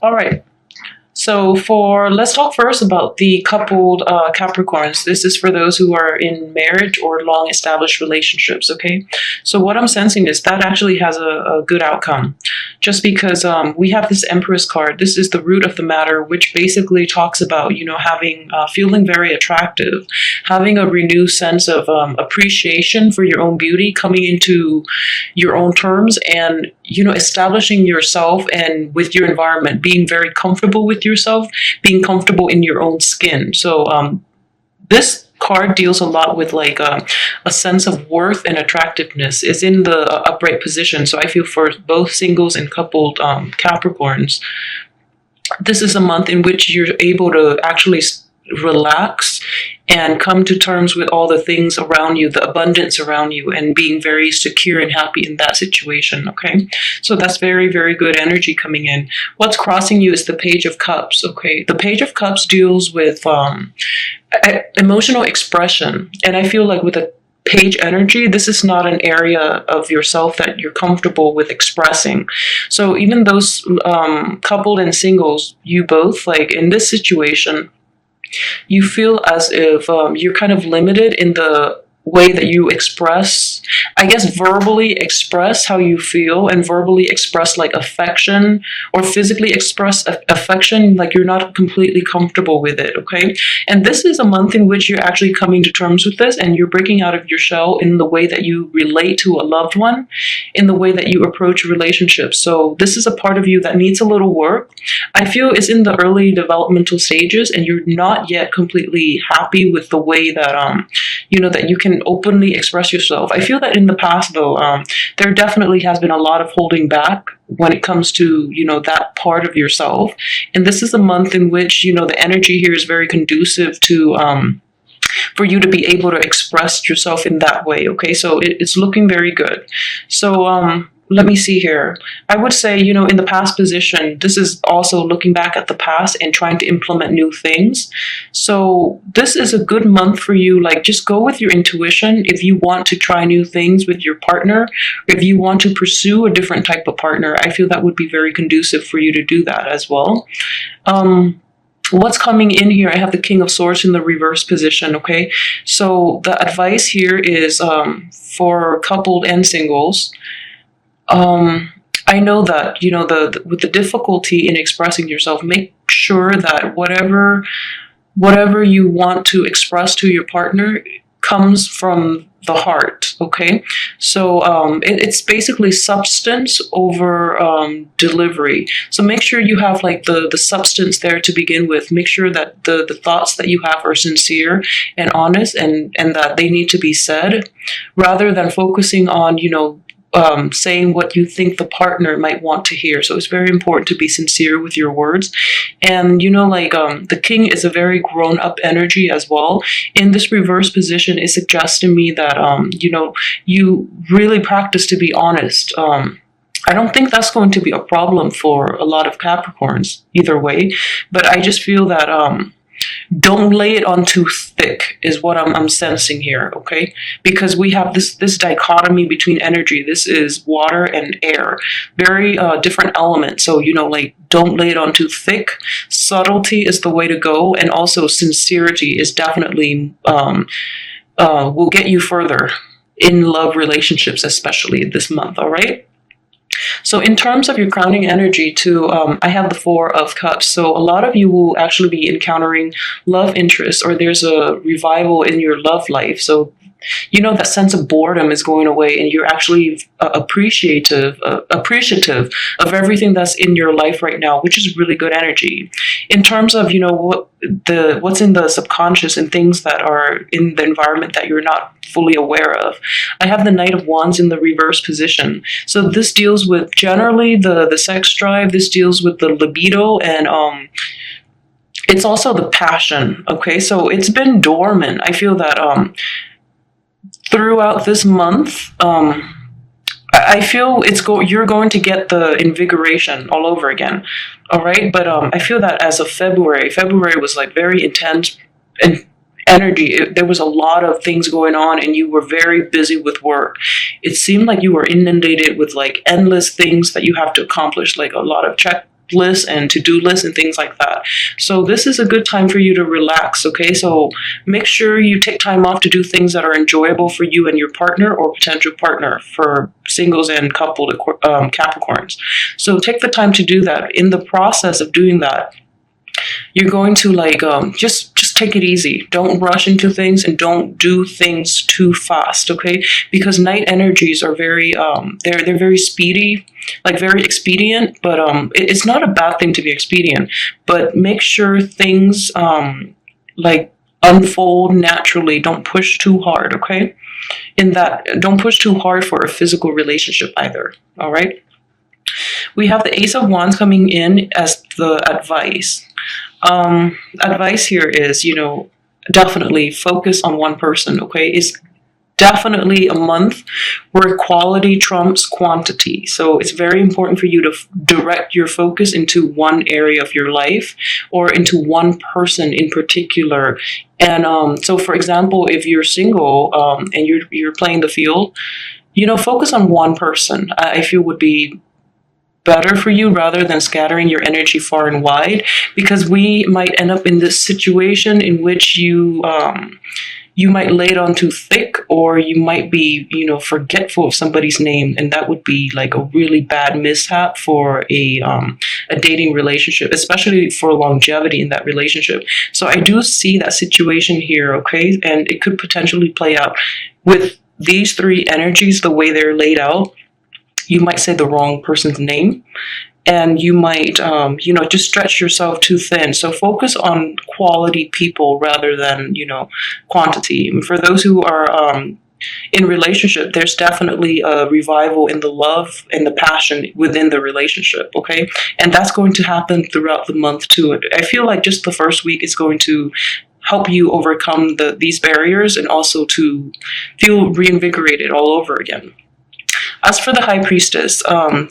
All right. So for let's talk first about the coupled Capricorns. This is for those who are in marriage or long established relationships. Okay, so what I'm sensing is that actually has a good outcome, just because we have this Empress card. This is the root of the matter, which basically talks about having feeling very attractive, having a renewed sense of appreciation for your own beauty, coming into your own terms, and establishing yourself and with your environment, being very comfortable with yourself, being comfortable in your own skin. So this card deals a lot with like a sense of worth and attractiveness. Is in the upright position. So I feel for both singles and coupled Capricorns, this is a month in which you're able to actually relax and come to terms with all the things around you, the abundance around you, and being very secure and happy in that situation. Okay, so that's very, very good energy coming in. What's crossing you is the Page of Cups. Okay, the Page of Cups deals with emotional expression, and I feel like with a page energy, this is not an area of yourself that you're comfortable with expressing. So even those coupled and singles, you both, like in this situation, you feel as if you're kind of limited in the way that you express, I guess, verbally express how you feel, and verbally express like affection, or physically express affection, like you're not completely comfortable with it. Okay, and this is a month in which you're actually coming to terms with this, and you're breaking out of your shell in the way that you relate to a loved one, in the way that you approach relationships. So this is a part of you that needs a little work. I feel it's in the early developmental stages, and you're not yet completely happy with the way that that you can openly express yourself. I feel that in the past, though, there definitely has been a lot of holding back when it comes to that part of yourself. And this is a month in which the energy here is very conducive to for you to be able to express yourself in that way. Okay, so it's looking very good. So let me see here. I would say, in the past position, this is also looking back at the past and trying to implement new things. So this is a good month for you. Like, just go with your intuition. If you want to try new things with your partner, if you want to pursue a different type of partner, I feel that would be very conducive for you to do that as well. What's coming in here? I have the King of Swords in the reverse position. Okay, so the advice here is for coupled and singles. I know that with the difficulty in expressing yourself, make sure that whatever you want to express to your partner comes from the heart. Okay, so it's basically substance over delivery. So make sure you have like the substance there to begin with. Make sure that the thoughts that you have are sincere and honest, and that they need to be said, rather than focusing on saying what you think the partner might want to hear. So it's very important to be sincere with your words. And the king is a very grown-up energy as well. In this reverse position, it suggests to me that you really practice to be honest. I don't think that's going to be a problem for a lot of Capricorns either way, but I just feel that don't lay it on too thick is what I'm sensing here. Okay, because we have this dichotomy between energy. This is water and air, very different elements. So don't lay it on too thick. Subtlety is the way to go, and also sincerity is definitely will get you further in love relationships, especially this month. All right. So in terms of your crowning energy too, I have the Four of Cups. So a lot of you will actually be encountering love interest, or there's a revival in your love life. So that sense of boredom is going away, and you're actually appreciative of everything that's in your life right now, which is really good energy. In terms of what's in the subconscious and things that are in the environment that you're not fully aware of, I have the Knight of Wands in the reverse position. So this deals with generally the sex drive. This deals with the libido, and it's also the passion. Okay, so it's been dormant. I feel that throughout this month, I feel you're going to get the invigoration all over again. All right, but I feel that as of February was like very intense and energy. There was a lot of things going on, and you were very busy with work. It seemed like you were inundated with like endless things that you have to accomplish, like a lot of list and to-do lists and things like that. So this is a good time for you to relax, okay? So make sure you take time off to do things that are enjoyable for you and your partner or potential partner, for singles and coupled Capricorns. So take the time to do that. In the process of doing that, you're going to just take it easy. Don't rush into things and don't do things too fast, okay? Because night energies are very they're very speedy, like very expedient, but it's not a bad thing to be expedient, but make sure things like unfold naturally. Don't push too hard, okay? In that, don't push too hard for a physical relationship either, all right? We have the Ace of Wands coming in as the advice. Advice here is, definitely focus on one person, okay? It's definitely a month where quality trumps quantity. So it's very important for you to direct your focus into one area of your life or into one person in particular. And so, for example, if you're single and you're playing the field, focus on one person. I feel would be better for you rather than scattering your energy far and wide, because we might end up in this situation in which you might lay it on too thick, or you might be forgetful of somebody's name, and that would be like a really bad mishap for a dating relationship, especially for longevity in that relationship. So I do see that situation here, okay, and it could potentially play out with these three energies the way they're laid out. You might say the wrong person's name, and you might, just stretch yourself too thin. So focus on quality people rather than, quantity. And for those who are in relationship, there's definitely a revival in the love and the passion within the relationship, okay? And that's going to happen throughout the month too. I feel like just the first week is going to help you overcome these barriers and also to feel reinvigorated all over again. As for the High Priestess,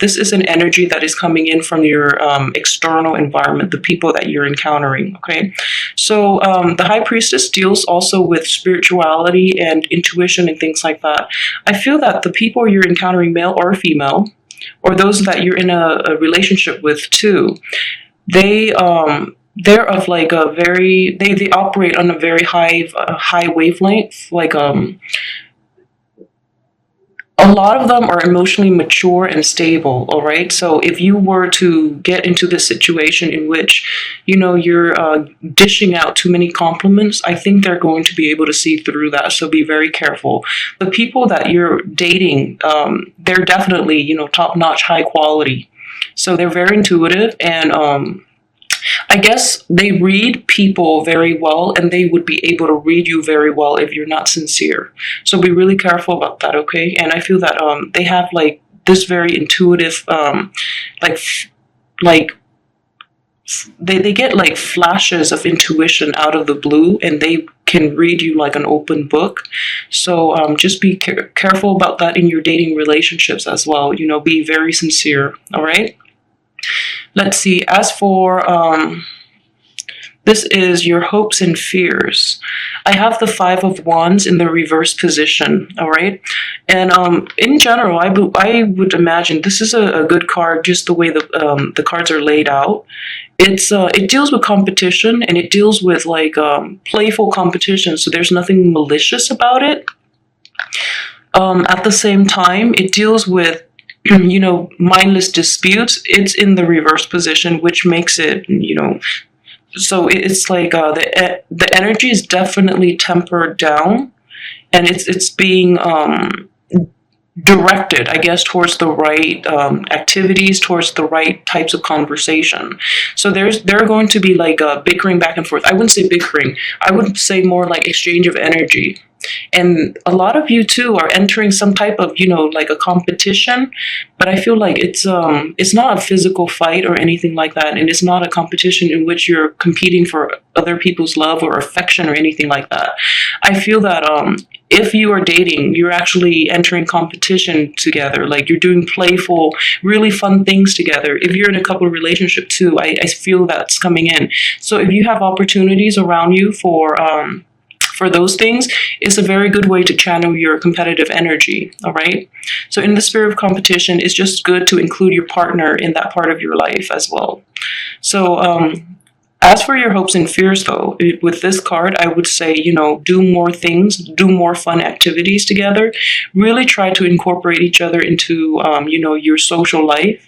this is an energy that is coming in from your external environment, the people that you're encountering, okay? So the High Priestess deals also with spirituality and intuition and things like that. I feel that the people you're encountering, male or female, or those that you're in a relationship with too, they're of like a very, they operate on a very high wavelength, like a lot of them are emotionally mature and stable, all right? So if you were to get into this situation in which, you're dishing out too many compliments, I think they're going to be able to see through that. So be very careful. The people that you're dating, they're definitely, top-notch, high quality. So they're very intuitive, and I guess they read people very well, and they would be able to read you very well if you're not sincere. So be really careful about that, okay? And I feel that they have like this very intuitive, they get like flashes of intuition out of the blue, and they can read you like an open book. So just be careful about that in your dating relationships as well. Be very sincere, all right? Let's see, as for, this is your hopes and fears. I have the Five of Wands in the reverse position, all right? And in general, I would imagine this is a good card, just the way the cards are laid out. It deals with competition, and it deals with like playful competition, so there's nothing malicious about it. At the same time, it deals with mindless disputes. It's in the reverse position, which makes it, so it's like the energy is definitely tempered down, and it's being directed, I guess, towards the right activities, towards the right types of conversation. So there are going to be like bickering back and forth. I wouldn't say bickering. I would say more like exchange of energy. And a lot of you too are entering some type of, like a competition, but I feel like it's not a physical fight or anything like that. And it's not a competition in which you're competing for other people's love or affection or anything like that. I feel that if you are dating, you're actually entering competition together. Like you're doing playful, really fun things together. If you're in a couple relationship too, I feel that's coming in. So if you have opportunities around you for for those things, it's a very good way to channel your competitive energy. All right. So in the spirit of competition, it's just good to include your partner in that part of your life as well. So as for your hopes and fears, though, with this card, I would say, do more things, do more fun activities together. Really try to incorporate each other into, your social life.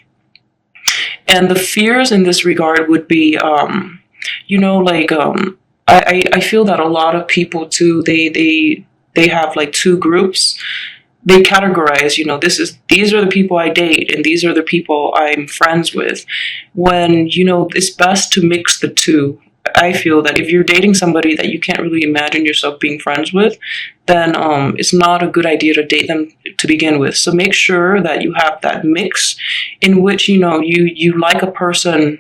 And the fears in this regard would be, I feel that a lot of people too, they have like two groups. They categorize, these are the people I date and these are the people I'm friends with. When, it's best to mix the two. I feel that if you're dating somebody that you can't really imagine yourself being friends with, then it's not a good idea to date them to begin with. So make sure that you have that mix in which, you like a person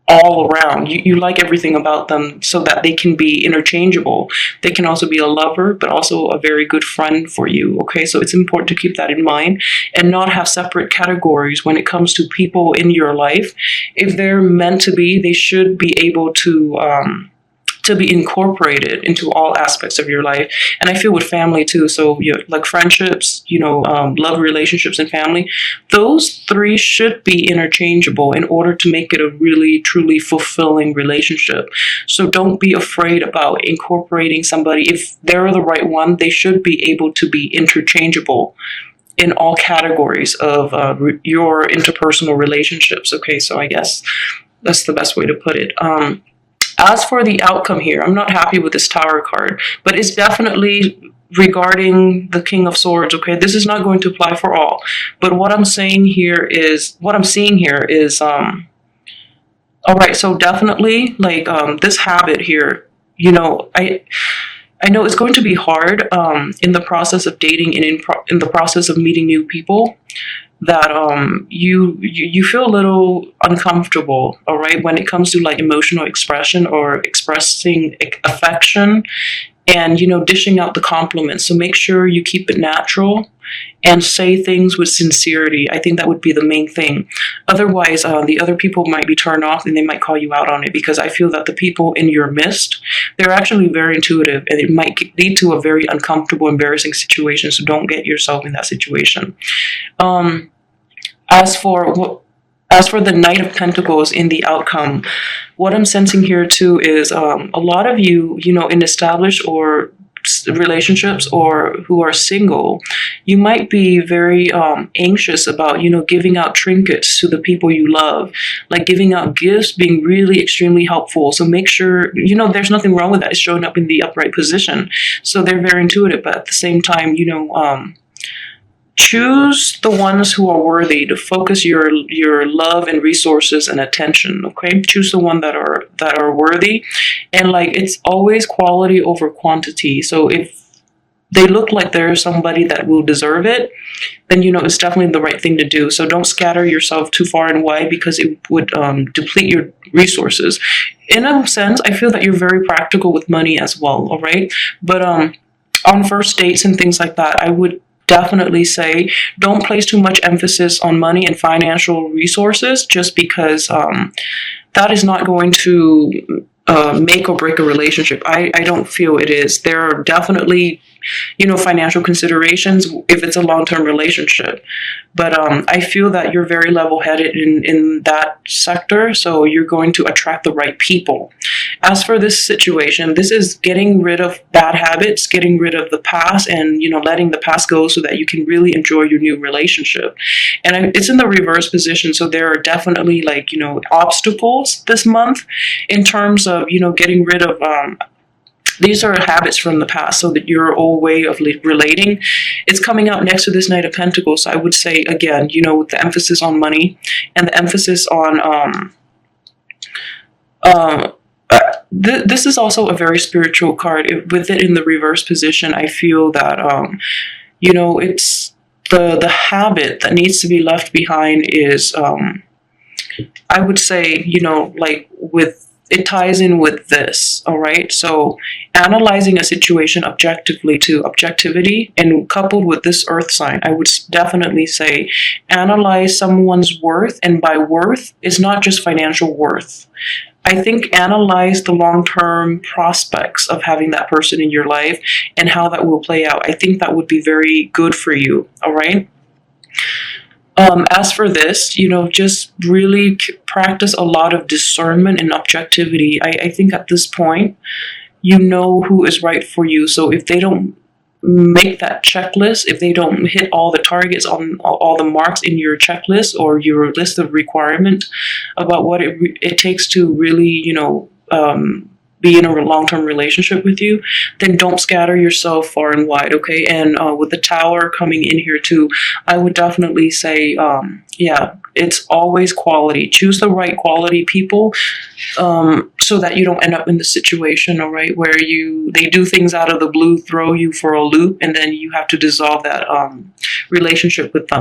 all around. You like everything about them so that they can be interchangeable. They can also be a lover, but also a very good friend for you. Okay, so it's important to keep that in mind and not have separate categories when it comes to people in your life. If they're meant to be, they should be able to be incorporated into all aspects of your life. And I feel with family too. So like friendships, love relationships and family, those three should be interchangeable in order to make it a really, truly fulfilling relationship. So don't be afraid about incorporating somebody. If they're the right one, they should be able to be interchangeable in all categories of your interpersonal relationships. Okay, so I guess that's the best way to put it. As for the outcome here, I'm not happy with this Tower card, but it's definitely regarding the King of Swords. Okay, this is not going to apply for all, but what I'm seeing here is, all right. So definitely, like this habit here, I know it's going to be hard in the process of dating and in the process of meeting new people, that you feel a little uncomfortable, all right, when it comes to like emotional expression or expressing affection and dishing out the compliments. So make sure you keep it natural and say things with sincerity. I think that would be the main thing. Otherwise, the other people might be turned off and they might call you out on it, because I feel that the people in your midst, they're actually very intuitive and it might lead to a very uncomfortable, embarrassing situation. So don't get yourself in that situation. As for the Knight of Pentacles in the outcome, what I'm sensing here too is a lot of you, in established or relationships or who are single, you might be very anxious about, giving out trinkets to the people you love, like giving out gifts, being really extremely helpful. So make sure, there's nothing wrong with that. It's showing up in the upright position. So they're very intuitive, but at the same time, choose the ones who are worthy to focus your love and resources and attention. Okay, choose the one that are worthy, and like it's always quality over quantity. So if they look like there's somebody that will deserve it, then it's definitely the right thing to do. So don't scatter yourself too far and wide, because it would deplete your resources. In a sense, I feel that you're very practical with money as well. All right, but on first dates and things like that, I would definitely say don't place too much emphasis on money and financial resources, just because that is not going to make or break a relationship. I don't feel it is. There are definitely financial considerations if it's a long-term relationship, but I feel that you're very level-headed in that sector, so you're going to attract the right people. As for this situation, this is getting rid of bad habits, getting rid of the past, and letting the past go so that you can really enjoy your new relationship. And it's in the reverse position, so there are definitely obstacles this month in terms of getting rid of these are habits from the past, so that your old way of relating, it's coming out next to this Knight of Pentacles. So I would say, again, with the emphasis on money and the emphasis on this is also a very spiritual card. With it in the reverse position, I feel that it's the habit that needs to be left behind is I would say, it ties in with this, all right? So analyzing a situation objectively to objectivity, and coupled with this earth sign, I would definitely say analyze someone's worth. And by worth, it's not just financial worth. I think analyze the long-term prospects of having that person in your life and how that will play out. I think that would be very good for you. All right. As for this, just really practice a lot of discernment and objectivity. I think at this point, you know who is right for you. So if they don't make that checklist, if they don't hit all the targets on all the marks in your checklist or your list of requirements about what it takes to really, be in a long-term relationship with you, then don't scatter yourself far and wide, okay? And with the tower coming in here too, I would definitely say, yeah, it's always quality. Choose the right quality people, so that you don't end up in the situation, all right, where they do things out of the blue, throw you for a loop, and then you have to dissolve that relationship with them.